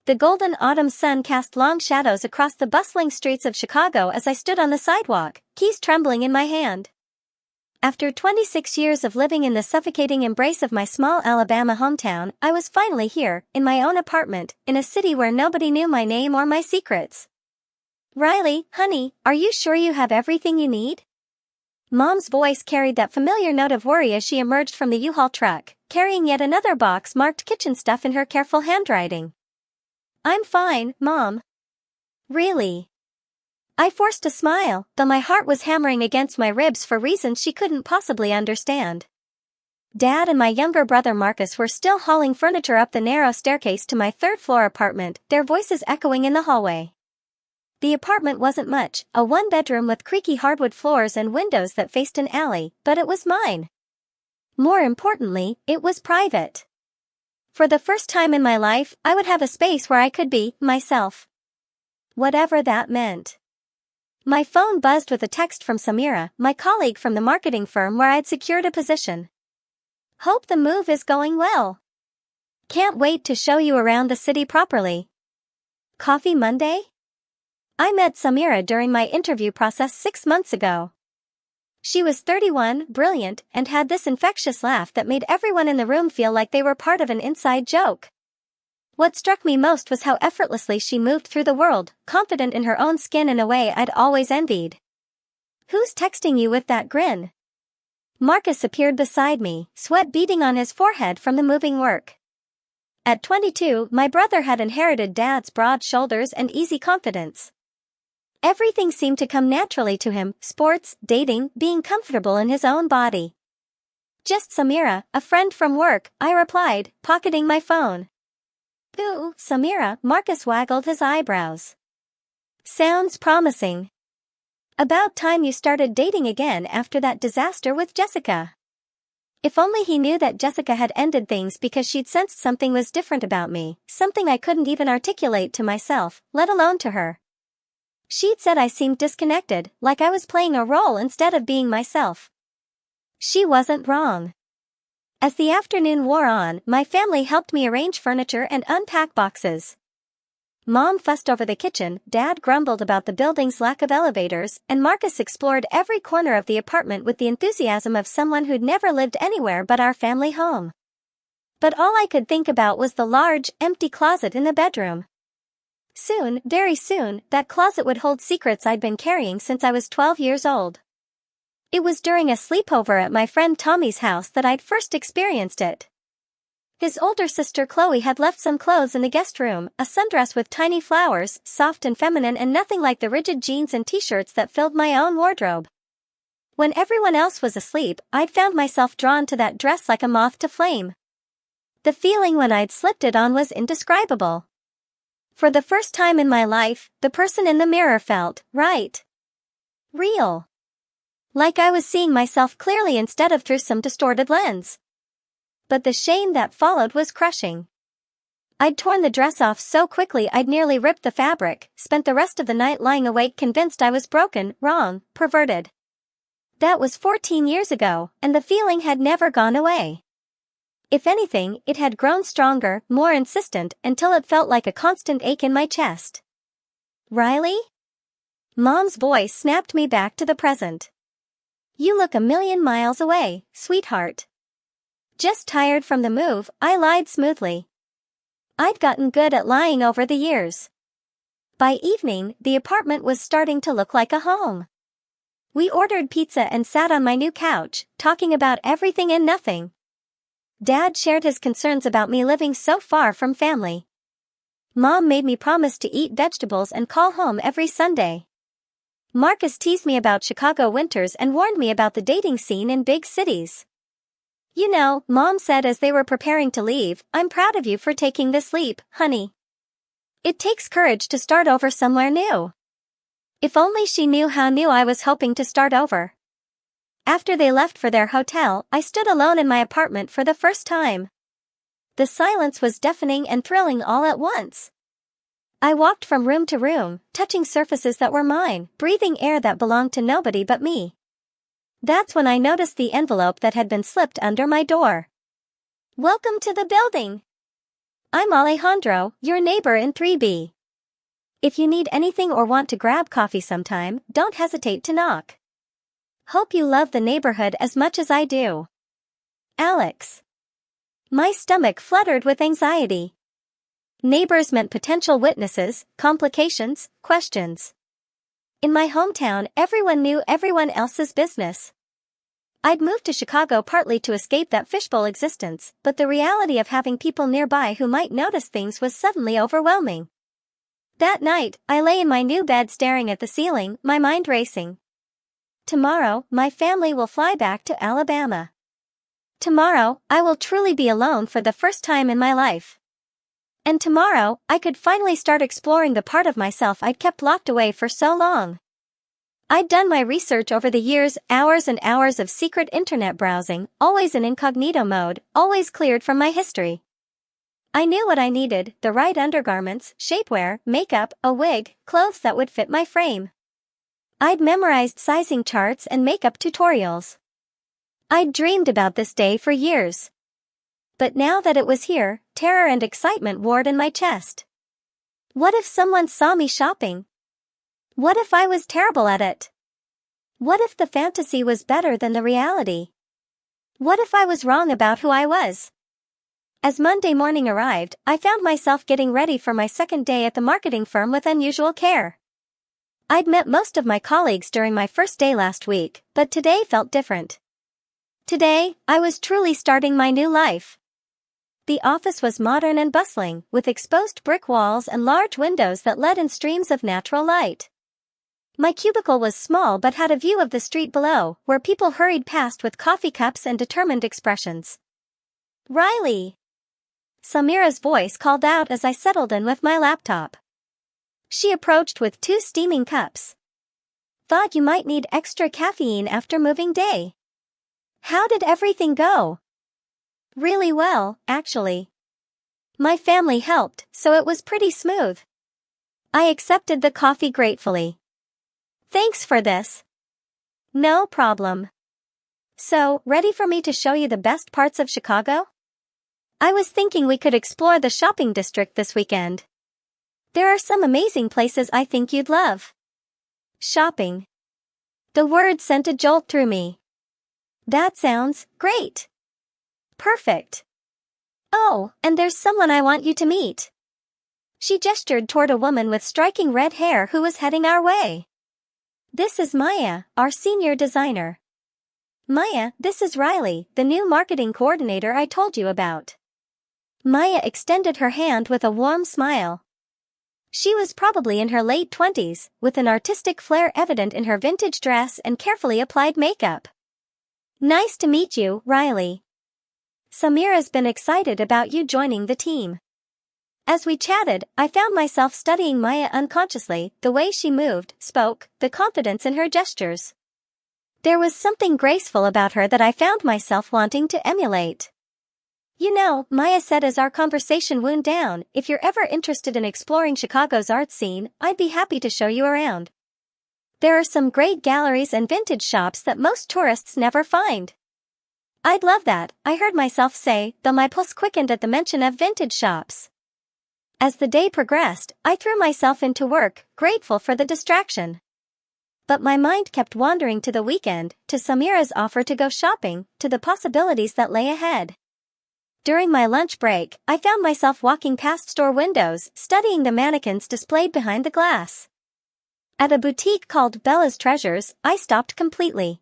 The golden autumn sun cast long shadows across the bustling streets of Chicago as I stood on the sidewalk, keys trembling in my hand. After 26 years of living in the suffocating embrace of my small Alabama hometown, I was finally here, in my own apartment, in a city where nobody knew my name or my secrets. "Riley, honey, are you sure you have everything you need?" Mom's voice carried that familiar note of worry as she emerged from the U-Haul truck, carrying yet another box marked kitchen stuff in her careful handwriting. "I'm fine, Mom." "Really?" I forced a smile, though my heart was hammering against my ribs for reasons she couldn't possibly understand. Dad and my younger brother Marcus were still hauling furniture up the narrow staircase to my third-floor apartment, their voices echoing in the hallway. The apartment wasn't much, a one-bedroom with creaky hardwood floors and windows that faced an alley, but it was mine. More importantly, it was private. For the first time in my life, I would have a space where I could be myself. Whatever that meant. My phone buzzed with a text from Samira, my colleague from the marketing firm where I'd secured a position. "Hope the move is going well. Can't wait to show you around the city properly. Coffee Monday?" I met Samira during my interview process 6 months ago. She was 31, brilliant, and had this infectious laugh that made everyone in the room feel like they were part of an inside joke. What struck me most was how effortlessly she moved through the world, confident in her own skin in a way I'd always envied. "Who's texting you with that grin?" Marcus appeared beside me, sweat beading on his forehead from the moving work. At 22, my brother had inherited Dad's broad shoulders and easy confidence. Everything seemed to come naturally to him: sports, dating, being comfortable in his own body. "Just Samira, a friend from work," I replied, pocketing my phone. "Ooh, Samira," Marcus waggled his eyebrows. "Sounds promising. About time you started dating again after that disaster with Jessica." If only he knew that Jessica had ended things because she'd sensed something was different about me, something I couldn't even articulate to myself, let alone to her. She'd said I seemed disconnected, like I was playing a role instead of being myself. She wasn't wrong. As the afternoon wore on, my family helped me arrange furniture and unpack boxes. Mom fussed over the kitchen, Dad grumbled about the building's lack of elevators, and Marcus explored every corner of the apartment with the enthusiasm of someone who'd never lived anywhere but our family home. But all I could think about was the large, empty closet in the bedroom. Soon, very soon, that closet would hold secrets I'd been carrying since I was 12 years old. It was during a sleepover at my friend Tommy's house that I'd first experienced it. His older sister Chloe had left some clothes in the guest room, a sundress with tiny flowers, soft and feminine and nothing like the rigid jeans and t-shirts that filled my own wardrobe. When everyone else was asleep, I'd found myself drawn to that dress like a moth to flame. The feeling when I'd slipped it on was indescribable. For the first time in my life, the person in the mirror felt right. Real. Like I was seeing myself clearly instead of through some distorted lens. But the shame that followed was crushing. I'd torn the dress off so quickly I'd nearly ripped the fabric, spent the rest of the night lying awake convinced I was broken, wrong, perverted. That was 14 years ago, and the feeling had never gone away. If anything, it had grown stronger, more insistent, until it felt like a constant ache in my chest. "Riley?" Mom's voice snapped me back to the present. "You look a million miles away, sweetheart." "Just tired from the move," I lied smoothly. I'd gotten good at lying over the years. By evening, the apartment was starting to look like a home. We ordered pizza and sat on my new couch, talking about everything and nothing. Dad shared his concerns about me living so far from family. Mom made me promise to eat vegetables and call home every Sunday. Marcus teased me about Chicago winters and warned me about the dating scene in big cities. "You know," Mom said as they were preparing to leave, "I'm proud of you for taking this leap, honey. It takes courage to start over somewhere new." If only she knew how new I was hoping to start over. After they left for their hotel, I stood alone in my apartment for the first time. The silence was deafening and thrilling all at once. I walked from room to room, touching surfaces that were mine, breathing air that belonged to nobody but me. That's when I noticed the envelope that had been slipped under my door. "Welcome to the building." I'm Alejandro, your neighbor in 3B. If you need anything or want to grab coffee sometime, don't hesitate to knock. Hope you love the neighborhood as much as I do. Alex. My stomach fluttered with anxiety. Neighbors meant potential witnesses, complications, questions. In my hometown, everyone knew everyone else's business. I'd moved to Chicago partly to escape that fishbowl existence, but the reality of having people nearby who might notice things was suddenly overwhelming. That night, I lay in my new bed staring at the ceiling, my mind racing. Tomorrow, my family will fly back to Alabama. Tomorrow, I will truly be alone for the first time in my life. And tomorrow, I could finally start exploring the part of myself I'd kept locked away for so long. I'd done my research over the years, hours and hours of secret internet browsing, always in incognito mode, always cleared from my history. I knew what I needed: the right undergarments, shapewear, makeup, a wig, clothes that would fit my frame. I'd memorized sizing charts and makeup tutorials. I'd dreamed about this day for years. But now that it was here, terror and excitement warred in my chest. What if someone saw me shopping? What if I was terrible at it? What if the fantasy was better than the reality? What if I was wrong about who I was? As Monday morning arrived, I found myself getting ready for my second day at the marketing firm with unusual care. I'd met most of my colleagues during my first day last week, but today felt different. Today, I was truly starting my new life. The office was modern and bustling, with exposed brick walls and large windows that let in streams of natural light. My cubicle was small but had a view of the street below, where people hurried past with coffee cups and determined expressions. "Riley!" Samira's voice called out as I settled in with my laptop. She approached with 2 steaming cups. "Thought you might need extra caffeine after moving day. How did everything go?" "Really well, actually. My family helped, so it was pretty smooth." I accepted the coffee gratefully. "Thanks for this." "No problem. So, ready for me to show you the best parts of Chicago? I was thinking we could explore the shopping district this weekend. There are some amazing places I think you'd love." Shopping. The word sent a jolt through me. That sounds great. Perfect. "Oh, and there's someone I want you to meet." She gestured toward a woman with striking red hair who was heading our way. "This is Maya, our senior designer." "Maya, this is Riley, the new marketing coordinator I told you about." Maya extended her hand with a warm smile. She was probably in her late 20s, with an artistic flair evident in her vintage dress and carefully applied makeup. "Nice to meet you, Riley. Samira's been excited about you joining the team." As we chatted, I found myself studying Maya unconsciously, the way she moved, spoke, the confidence in her gestures. There was something graceful about her that I found myself wanting to emulate. "You know," Maya said as our conversation wound down, "if you're ever interested in exploring Chicago's art scene, I'd be happy to show you around. There are some great galleries and vintage shops that most tourists never find." "I'd love that," I heard myself say, though my pulse quickened at the mention of vintage shops. As the day progressed, I threw myself into work, grateful for the distraction. But my mind kept wandering to the weekend, to Samira's offer to go shopping, to the possibilities that lay ahead. During my lunch break, I found myself walking past store windows, studying the mannequins displayed behind the glass. At a boutique called Bella's Treasures, I stopped completely.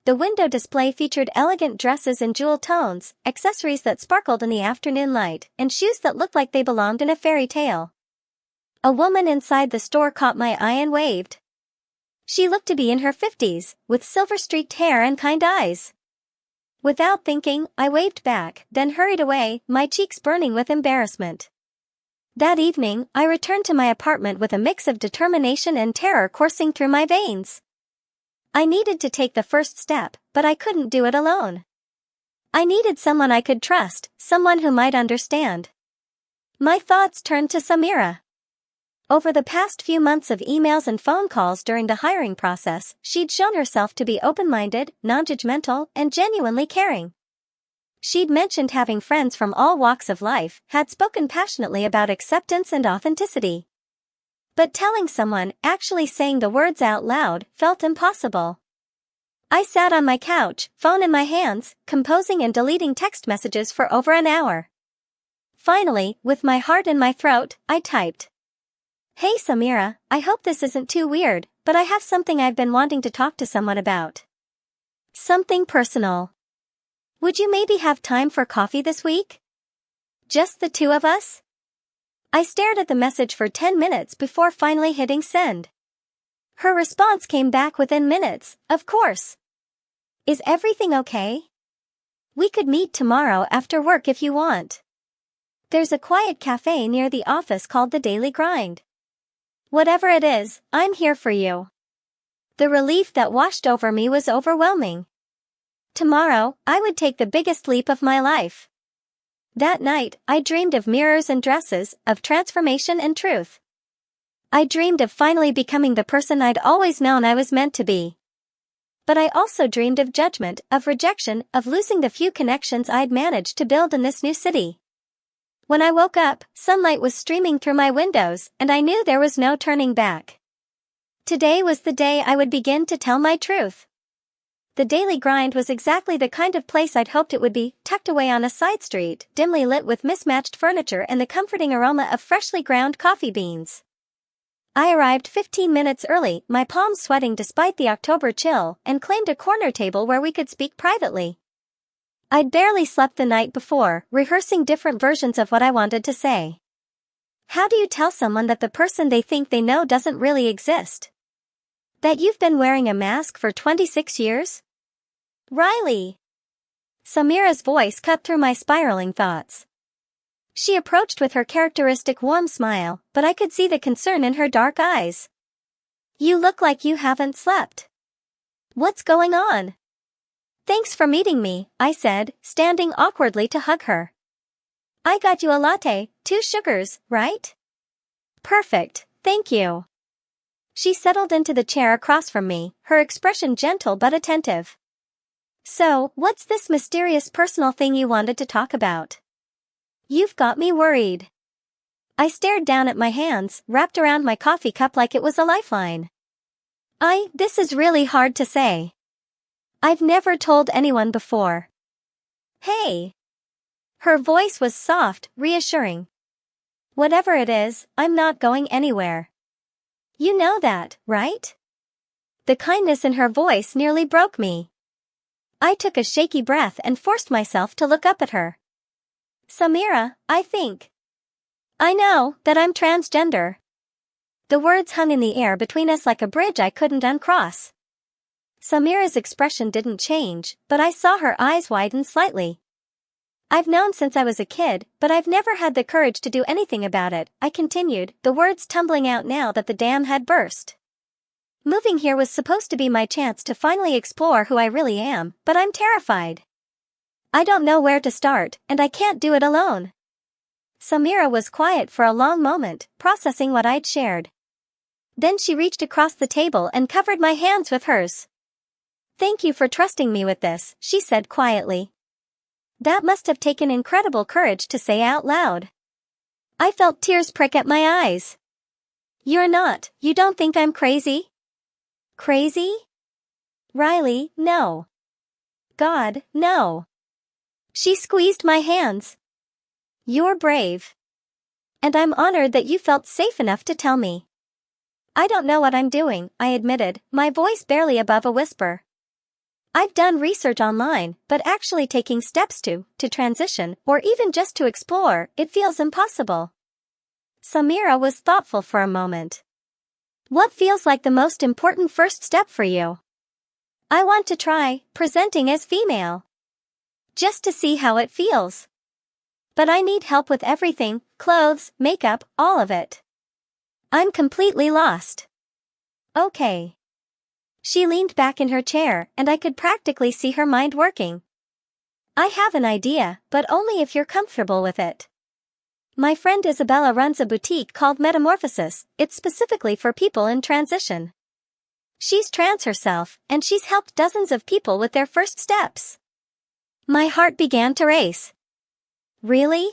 The window display featured elegant dresses in jewel tones, accessories that sparkled in the afternoon light, and shoes that looked like they belonged in a fairy tale. A woman inside the store caught my eye and waved. She looked to be in her 50s, with silver-streaked hair and kind eyes. Without thinking, I waved back, then hurried away, my cheeks burning with embarrassment. That evening, I returned to my apartment with a mix of determination and terror coursing through my veins. I needed to take the first step, but I couldn't do it alone. I needed someone I could trust, someone who might understand. My thoughts turned to Samira. Over the past few months of emails and phone calls during the hiring process, she'd shown herself to be open-minded, non-judgmental, and genuinely caring. She'd mentioned having friends from all walks of life, had spoken passionately about acceptance and authenticity. But telling someone, actually saying the words out loud, felt impossible. I sat on my couch, phone in my hands, composing and deleting text messages for over an hour. Finally, with my heart in my throat, I typed. Hey Samira, I hope this isn't too weird, but I have something I've been wanting to talk to someone about. Something personal. Would you maybe have time for coffee this week? Just the two of us? I stared at the message for 10 minutes before finally hitting send. Her response came back within minutes, of course. Is everything okay? We could meet tomorrow after work if you want. There's a quiet cafe near the office called The Daily Grind. Whatever it is, I'm here for you. The relief that washed over me was overwhelming. Tomorrow, I would take the biggest leap of my life. That night, I dreamed of mirrors and dresses, of transformation and truth. I dreamed of finally becoming the person I'd always known I was meant to be. But I also dreamed of judgment, of rejection, of losing the few connections I'd managed to build in this new city. When I woke up, sunlight was streaming through my windows, and I knew there was no turning back. Today was the day I would begin to tell my truth. The Daily Grind was exactly the kind of place I'd hoped it would be, tucked away on a side street, dimly lit with mismatched furniture and the comforting aroma of freshly ground coffee beans. I arrived 15 minutes early, my palms sweating despite the October chill, and claimed a corner table where we could speak privately. I'd barely slept the night before, rehearsing different versions of what I wanted to say. How do you tell someone that the person they think they know doesn't really exist? That you've been wearing a mask for 26 years? Riley! Samira's voice cut through my spiraling thoughts. She approached with her characteristic warm smile, but I could see the concern in her dark eyes. You look like you haven't slept. What's going on? Thanks for meeting me, I said, standing awkwardly to hug her. I got you a latte, 2 sugars, right? Perfect, thank you. She settled into the chair across from me, her expression gentle but attentive. So, what's this mysterious personal thing you wanted to talk about? You've got me worried. I stared down at my hands, wrapped around my coffee cup like it was a lifeline. This is really hard to say. I've never told anyone before. Hey! Her voice was soft, reassuring. Whatever it is, I'm not going anywhere. You know that, right? The kindness in her voice nearly broke me. I took a shaky breath and forced myself to look up at her. Samira, I think. I know that I'm transgender. The words hung in the air between us like a bridge I couldn't uncross. Samira's expression didn't change, but I saw her eyes widen slightly. I've known since I was a kid, but I've never had the courage to do anything about it, I continued, the words tumbling out now that the dam had burst. Moving here was supposed to be my chance to finally explore who I really am, but I'm terrified. I don't know where to start, and I can't do it alone. Samira was quiet for a long moment, processing what I'd shared. Then she reached across the table and covered my hands with hers. Thank you for trusting me with this, she said quietly. That must have taken incredible courage to say out loud. I felt tears prick at my eyes. You're not, you don't think I'm crazy? Crazy? Riley, no. God, no. She squeezed my hands. You're brave. And I'm honored that you felt safe enough to tell me. I don't know what I'm doing, I admitted, my voice barely above a whisper. I've done research online, but actually taking steps to transition, or even just to explore, it feels impossible. Samira was thoughtful for a moment. What feels like the most important first step for you? I want to try presenting as female. Just to see how it feels. But I need help with everything, clothes, makeup, all of it. I'm completely lost. Okay. She leaned back in her chair, and I could practically see her mind working. I have an idea, but only if you're comfortable with it. My friend Isabella runs a boutique called Metamorphosis. It's specifically for people in transition. She's trans herself, and she's helped dozens of people with their first steps. My heart began to race. Really?